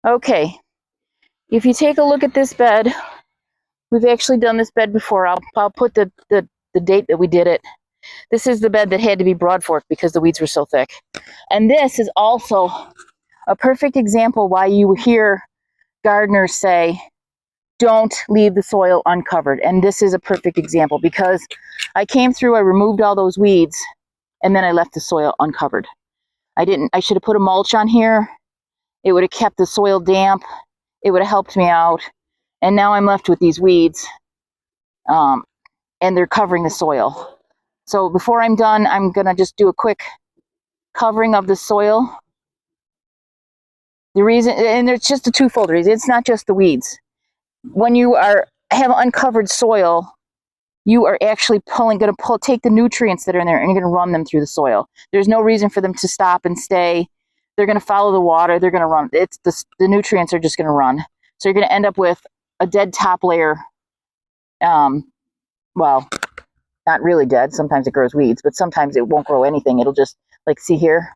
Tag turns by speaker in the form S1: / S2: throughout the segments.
S1: Okay, if you take a look at this bed, we've actually done this bed before. I'll put the date that we did it. This is the bed that had to be broadfork because the weeds were so thick. And this is also a perfect example why you hear gardeners say, don't leave the soil uncovered. And this is a perfect example because I came through, I removed all those weeds, and then I left the soil uncovered. I should have put a mulch on here. It would have kept the soil damp. It would have helped me out. And now I'm left with these weeds, and they're covering the soil. So before I'm done, I'm gonna just do a quick covering of the soil. The reason, and it's just a twofold reason, it's not just the weeds. When you have uncovered soil, you are actually take the nutrients that are in there and you're gonna run them through the soil. There's no reason for them to stop and stay. They're gonna follow the water, they're gonna run. The nutrients are just gonna run. So you're gonna end up with a dead top layer. Well, not really dead. Sometimes it grows weeds, but sometimes it won't grow anything. It'll just, like, see here,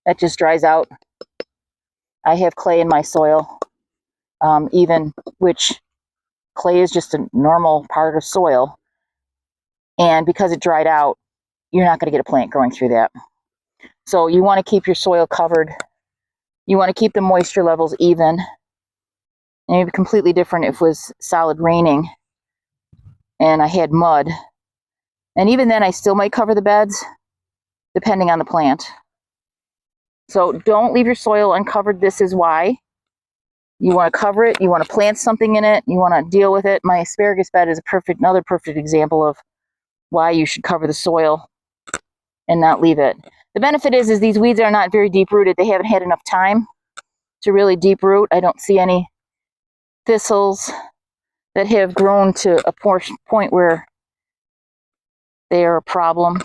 S1: that just dries out. I have clay in my soil, which clay is just a normal part of soil. And because it dried out, you're not going to get a plant growing through that. So you want to keep your soil covered. You want to keep the moisture levels even. And it'd be completely different if it was solid raining and I had mud. And even then, I still might cover the beds, depending on the plant. So don't leave your soil uncovered. This is why. You want to cover it. You want to plant something in it. You want to deal with it. My asparagus bed is another perfect example of why you should cover the soil and not leave it. The benefit is these weeds are not very deep rooted. They haven't had enough time to really deep root. I don't see any thistles that have grown to a point where they are a problem.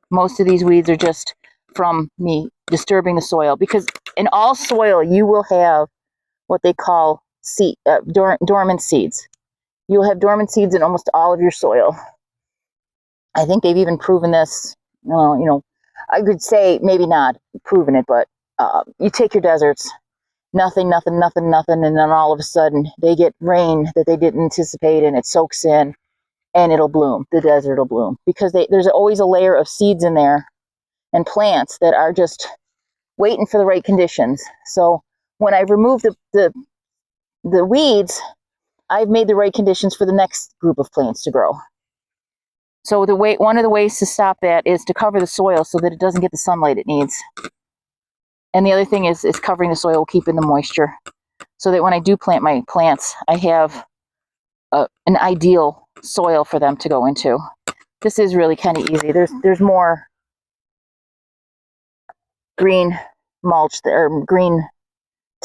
S1: Most of these weeds are just from me disturbing the soil, because in all soil you will have what they call dormant seeds. You'll have dormant seeds in almost all of your soil. I think they've even proven this. I could say maybe not proven it, but you take your deserts, nothing, and then all of a sudden they get rain that they didn't anticipate, and it soaks in, and it'll bloom. The desert will bloom because there's always a layer of seeds in there and plants that are just waiting for the right conditions. So when I remove the weeds, I've made the right conditions for the next group of plants to grow. So one of the ways to stop that is to cover the soil so that it doesn't get the sunlight it needs. And the other thing is covering the soil, keeping the moisture, so that when I do plant my plants, I have an ideal soil for them to go into. This is really kind of easy. There's more green mulch or green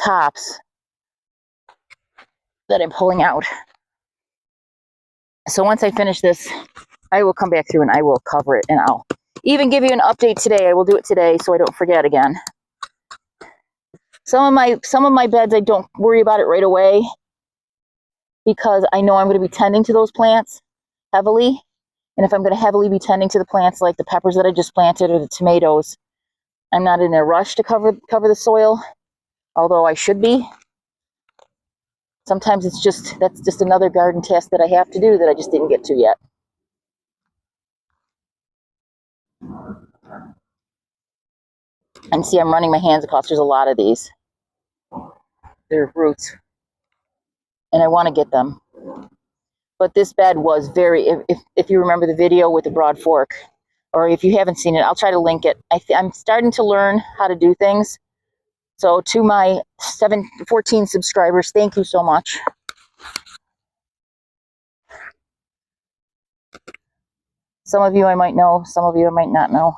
S1: tops that I'm pulling out. So once I finish this, I will come back through and I will cover it, and I'll even give you an update today. I will do it today so I don't forget again. Some of my beds, I don't worry about it right away because I know I'm going to be tending to those plants heavily. And if I'm going to heavily be tending to the plants like the peppers that I just planted or the tomatoes, I'm not in a rush to cover the soil, although I should be. Sometimes that's just another garden task that I have to do that I just didn't get to yet. And see, I'm running my hands across. There's a lot of these. They're roots. And I want to get them. But this bed was if you remember the video with the broadfork, or if you haven't seen it, I'll try to link it. I'm starting to learn how to do things. So to my 14 subscribers, thank you so much. Some of you I might know, some of you I might not know.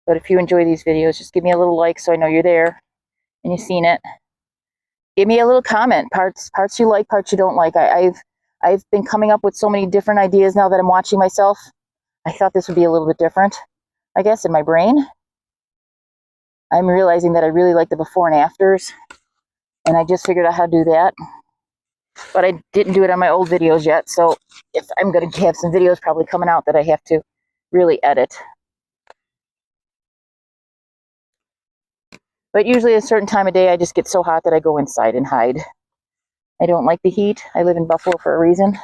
S1: But if you enjoy these videos, just give me a little like so I know you're there and you've seen it. Give me a little comment, parts you like, parts you don't like. I've been coming up with so many different ideas now that I'm watching myself. I thought this would be a little bit different, I guess, in my brain. I'm realizing that I really like the before and afters, and I just figured out how to do that. But I didn't do it on my old videos yet, so if I'm going to have some videos probably coming out that I have to really edit. But usually at a certain time of day, I just get so hot that I go inside and hide. I don't like the heat. I live in Buffalo for a reason.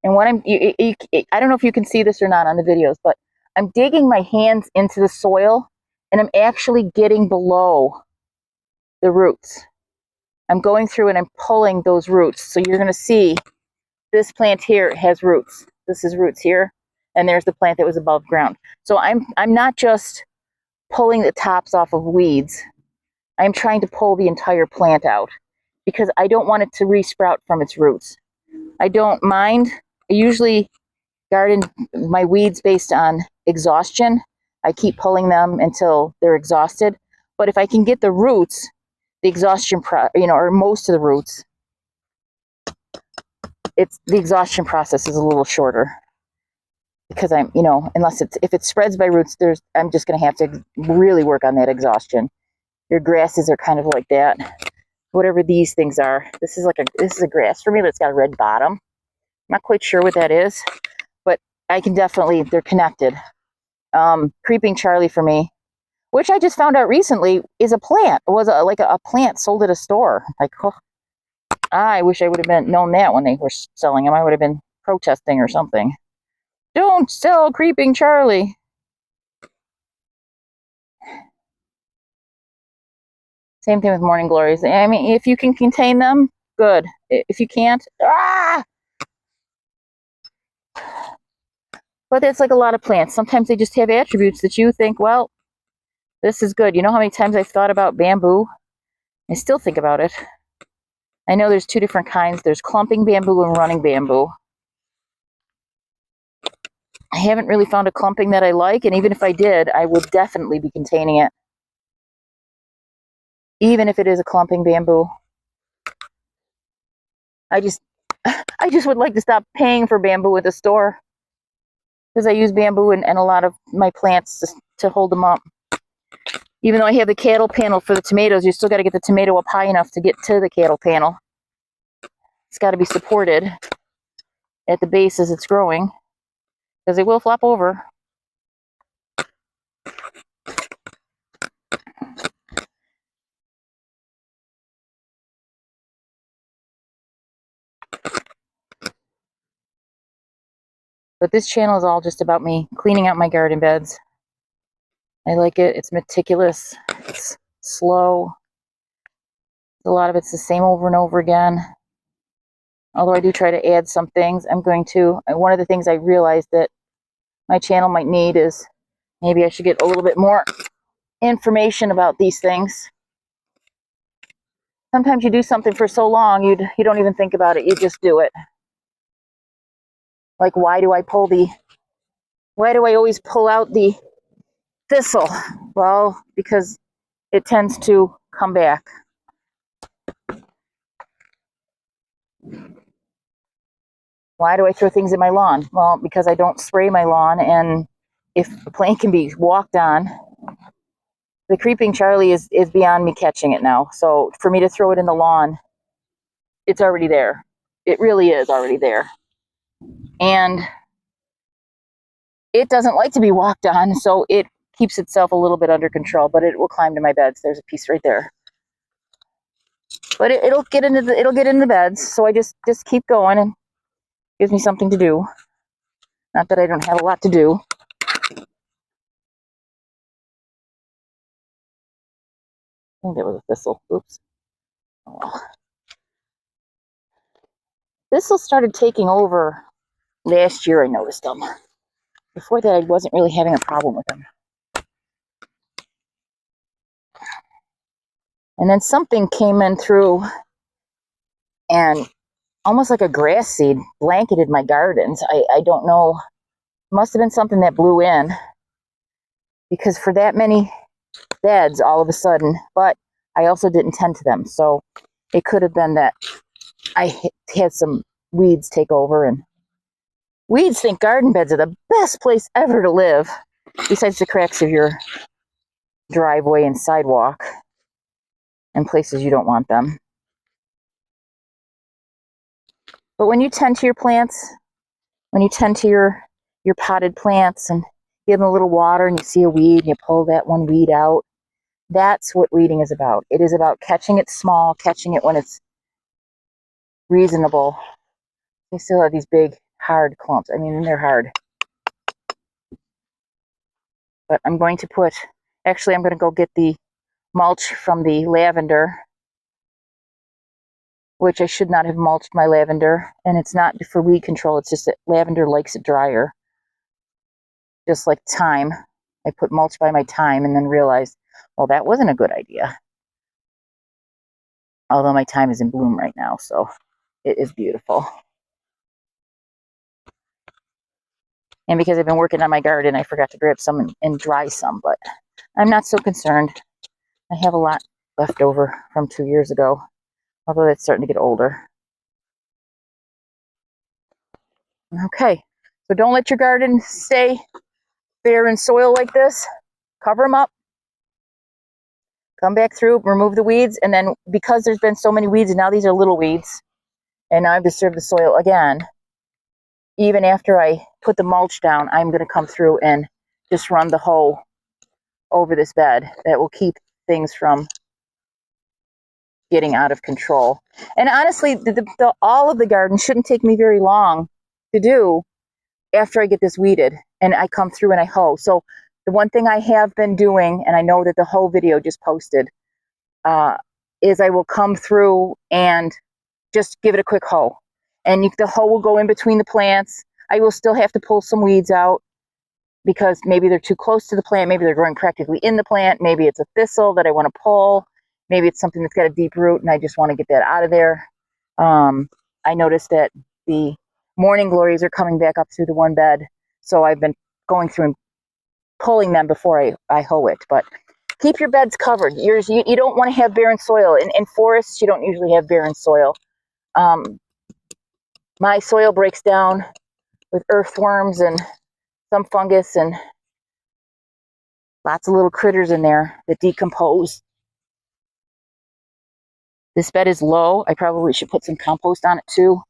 S1: And when I don't know if you can see this or not on the videos, but I'm digging my hands into the soil and I'm actually getting below the roots. I'm going through and I'm pulling those roots. So you're going to see this plant here has roots. This is roots here. And there's the plant that was above ground. So I'm not just pulling the tops off of weeds. I'm trying to pull the entire plant out because I don't want it to resprout from its roots. I don't mind. I usually garden my weeds based on exhaustion. I keep pulling them until they're exhausted. But if I can get the roots, the exhaustion, or most of the roots, the exhaustion process is a little shorter because if it spreads by roots, I'm just going to have to really work on that exhaustion. Your grasses are kind of like that. Whatever these things are, this is a grass for me that's got a red bottom. I'm not quite sure what that is, but I can definitely, they're connected. Creeping Charlie for me, which I just found out recently is a plant. It was a plant sold at a store. Like, oh, I wish I would have known that when they were selling them. I would have been protesting or something. Don't sell Creeping Charlie. Same thing with morning glories. I mean, if you can contain them, good. If you can't, But it's like a lot of plants. Sometimes they just have attributes that you think, well, this is good. You know how many times I've thought about bamboo? I still think about it. I know there's two different kinds. There's clumping bamboo and running bamboo. I haven't really found a clumping that I like, and even if I did, I would definitely be containing it. Even if it is a clumping bamboo. I just would like to stop paying for bamboo at the store because I use bamboo in a lot of my plants to hold them up. Even though I have the cattle panel for the tomatoes, you still got to get the tomato up high enough to get to the cattle panel. It's got to be supported at the base as it's growing because it will flop over. But this channel is all just about me cleaning out my garden beds. I like it. It's meticulous. It's slow. A lot of it's the same over and over again. Although I do try to add some things. One of the things I realized that my channel might need is maybe I should get a little bit more information about these things. Sometimes you do something for so long, you don't even think about it. You just do it. Like, why do I always pull out the thistle? Well, because it tends to come back. Why do I throw things in my lawn? Well, because I don't spray my lawn, and if a plant can be walked on, the Creeping Charlie is beyond me catching it now. So for me to throw it in the lawn, it's already there. It really is already there. And it doesn't like to be walked on, so it keeps itself a little bit under control, but it will climb to my beds. There's a piece right there. But it'll get into the beds, so I just keep going, and it gives me something to do. Not that I don't have a lot to do. I think that was a thistle. Oops. Oh, well. Thistle started taking over last year. I noticed them. Before that, I wasn't really having a problem with them. And then something came in through and almost like a grass seed blanketed my gardens. I don't know. Must have been something that blew in, because for that many beds all of a sudden, but I also didn't tend to them. So it could have been that I had some weeds take over, and weeds think garden beds are the best place ever to live, besides the cracks of your driveway and sidewalk and places you don't want them. But when you tend to your plants, when you tend to your potted plants and give them a little water and you see a weed, you pull that one weed out. That's what weeding is about. It is about catching it small, catching it when it's reasonable. You still have these big, hard clumps. I mean, they're hard. But I'm going to put, actually, I'm going to go get the mulch from the lavender, which I should not have mulched my lavender. And it's not for weed control. It's just that lavender likes it drier. Just like thyme. I put mulch by my thyme and then realized, well, that wasn't a good idea. Although my thyme is in bloom right now, so it is beautiful. And because I've been working on my garden, I forgot to grab some and dry some, but I'm not so concerned. I have a lot left over from 2 years ago, although it's starting to get older. Okay, so don't let your garden stay bare in soil like this. Cover them up. Come back through, remove the weeds, and then because there's been so many weeds, and now these are little weeds, and now I've disturbed the soil again, even after I put the mulch down, I'm going to come through and just run the hoe over this bed. That will keep things from getting out of control. And honestly, all of the garden shouldn't take me very long to do after I get this weeded and I come through and I hoe. So the one thing I have been doing, and I know that the hoe video just posted, is I will come through and just give it a quick hoe. And the hoe will go in between the plants. I will still have to pull some weeds out because maybe they're too close to the plant. Maybe they're growing practically in the plant. Maybe it's a thistle that I want to pull. Maybe it's something that's got a deep root and I just want to get that out of there. I noticed that the morning glories are coming back up through the one bed. So I've been going through and pulling them before I hoe it. But keep your beds covered. You don't want to have barren soil. In forests, you don't usually have barren soil. My soil breaks down with earthworms and some fungus and lots of little critters in there that decompose. This bed is low. I probably should put some compost on it too,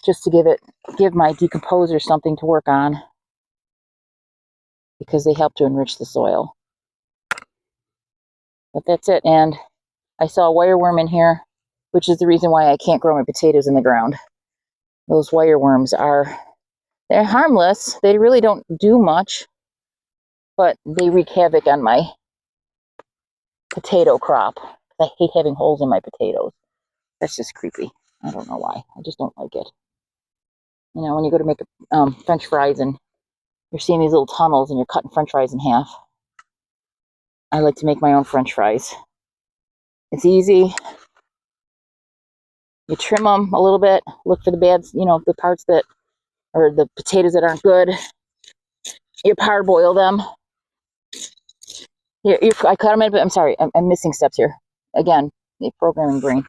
S1: just to give my decomposer something to work on, because they help to enrich the soil. But that's it. And I saw a wireworm in here, which is the reason why I can't grow my potatoes in the ground. Those wireworms they're harmless. They really don't do much, but they wreak havoc on my potato crop. I hate having holes in my potatoes. That's just creepy. I don't know why. I just don't like it. You know, when you go to make French fries and you're seeing these little tunnels and you're cutting French fries in half. I like to make my own French fries. It's easy. You trim them a little bit. Look for the bad, the parts that, or the potatoes that aren't good. You parboil them. I cut them in, but I'm sorry, I'm missing steps here. Again, the programming brain.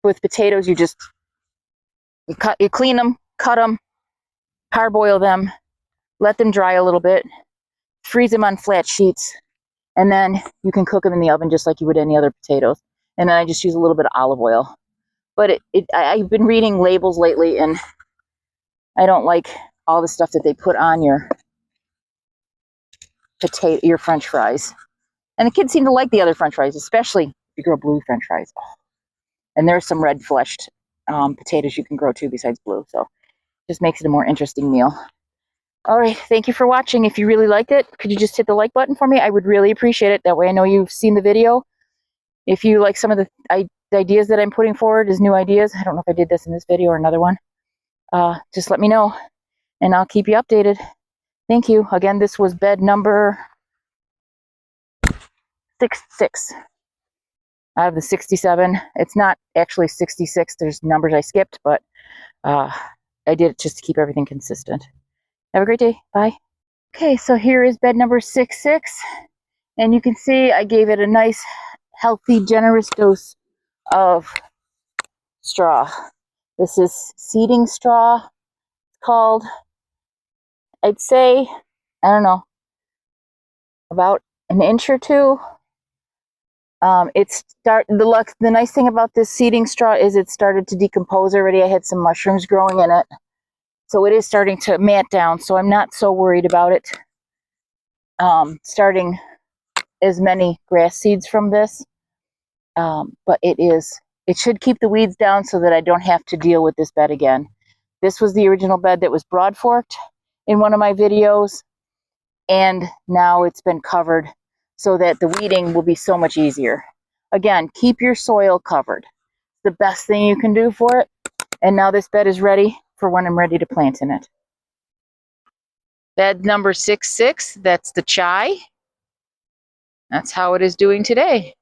S1: With potatoes, you clean them, cut them, parboil them, let them dry a little bit, freeze them on flat sheets, and then you can cook them in the oven just like you would any other potatoes. And then I just use a little bit of olive oil. But I've been reading labels lately, and I don't like all the stuff that they put on your French fries. And the kids seem to like the other French fries, especially if you grow blue French fries. And there's some red fleshed potatoes you can grow too besides blue. So just makes it a more interesting meal. All right, thank you for watching. If you really liked it, could you just hit the like button for me? I would really appreciate it. That way I know you've seen the video. If you like some of the ideas that I'm putting forward as new ideas, I don't know if I did this in this video or another one, just let me know and I'll keep you updated. Thank you. Again, this was bed number 66 out of the 67. It's not actually 66. There's numbers I skipped, but I did it just to keep everything consistent. Have a great day. Bye. Okay, so here is bed number 66. And you can see I gave it a nice, healthy, generous dose of straw. This is seeding straw, it's called. I'd say, I don't know, about an inch or two The nice thing about this seeding straw is it started to decompose already. I had some mushrooms growing in it, so it is starting to mat down. So I'm not so worried about it. Starting as many grass seeds from this, but it should keep the weeds down so that I don't have to deal with this bed again. This was the original bed that was broadforked in one of my videos, and now it's been covered so that the weeding will be so much easier. Again, keep your soil covered. The best thing you can do for it. And now this bed is ready for when I'm ready to plant in it. Bed number 66, that's the chia. That's how it is doing today.